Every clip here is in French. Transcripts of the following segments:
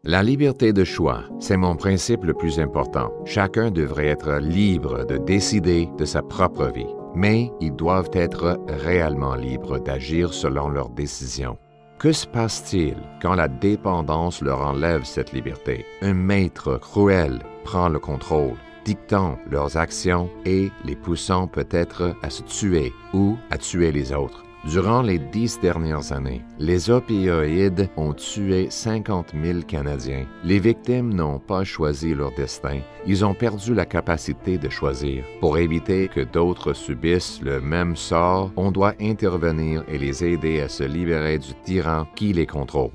La liberté de choix, c'est mon principe le plus important. Chacun devrait être libre de décider de sa propre vie, mais ils doivent être réellement libres d'agir selon leurs décisions. Que se passe-t-il quand la dépendance leur enlève cette liberté? Un maître cruel prend le contrôle, dictant leurs actions et les poussant peut-être à se tuer ou à tuer les autres. Durant les 10 dernières années, les opioïdes ont tué 50 000 Canadiens. Les victimes n'ont pas choisi leur destin. Ils ont perdu la capacité de choisir. Pour éviter que d'autres subissent le même sort, on doit intervenir et les aider à se libérer du tyran qui les contrôle.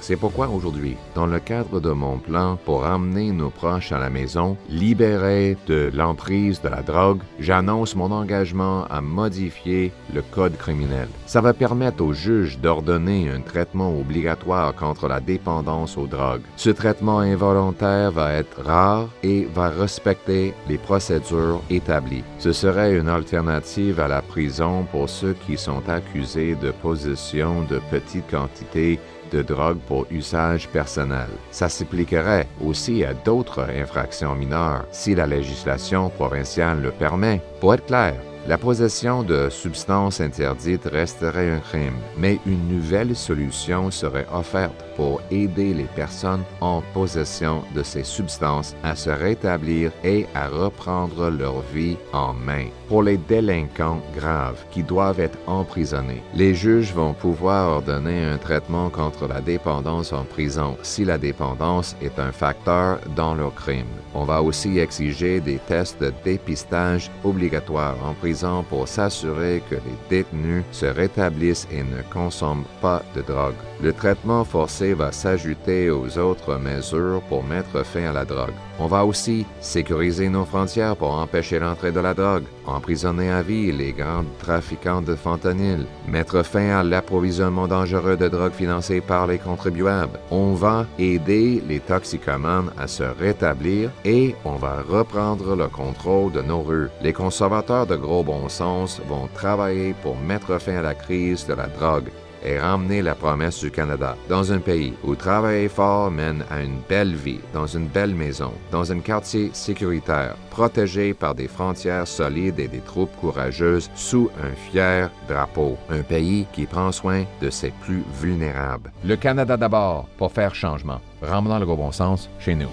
C'est pourquoi aujourd'hui, dans le cadre de mon plan pour amener nos proches à la maison, libérés de l'emprise de la drogue, j'annonce mon engagement à modifier le code criminel. Ça va permettre aux juges d'ordonner un traitement obligatoire contre la dépendance aux drogues. Ce traitement involontaire va être rare et va respecter les procédures établies. Ce serait une alternative à la prison pour ceux qui sont accusés de possession de petites quantités de drogue pour usage personnel. Ça s'appliquerait aussi à d'autres infractions mineures si la législation provinciale le permet. Pour être clair, la possession de substances interdites resterait un crime, mais une nouvelle solution serait offerte pour aider les personnes en possession de ces substances à se rétablir et à reprendre leur vie en main. Pour les délinquants graves qui doivent être emprisonnés, les juges vont pouvoir ordonner un traitement contre la dépendance en prison si la dépendance est un facteur dans leur crime. On va aussi exiger des tests de dépistage obligatoires en prison pour s'assurer que les détenus se rétablissent et ne consomment pas de drogue. Le traitement forcé va s'ajouter aux autres mesures pour mettre fin à la drogue. On va aussi sécuriser nos frontières pour empêcher l'entrée de la drogue, emprisonner à vie les grands trafiquants de fentanyl, mettre fin à l'approvisionnement dangereux de drogue financé par les contribuables. On va aider les toxicomanes à se rétablir et on va reprendre le contrôle de nos rues. Les conservateurs de gros bon sens vont travailler pour mettre fin à la crise de la drogue et ramener la promesse du Canada dans un pays où travailler fort mène à une belle vie, dans une belle maison, dans un quartier sécuritaire, protégé par des frontières solides et des troupes courageuses sous un fier drapeau. Un pays qui prend soin de ses plus vulnérables. Le Canada d'abord, pour faire changement. Ramenons le gros bon sens chez nous.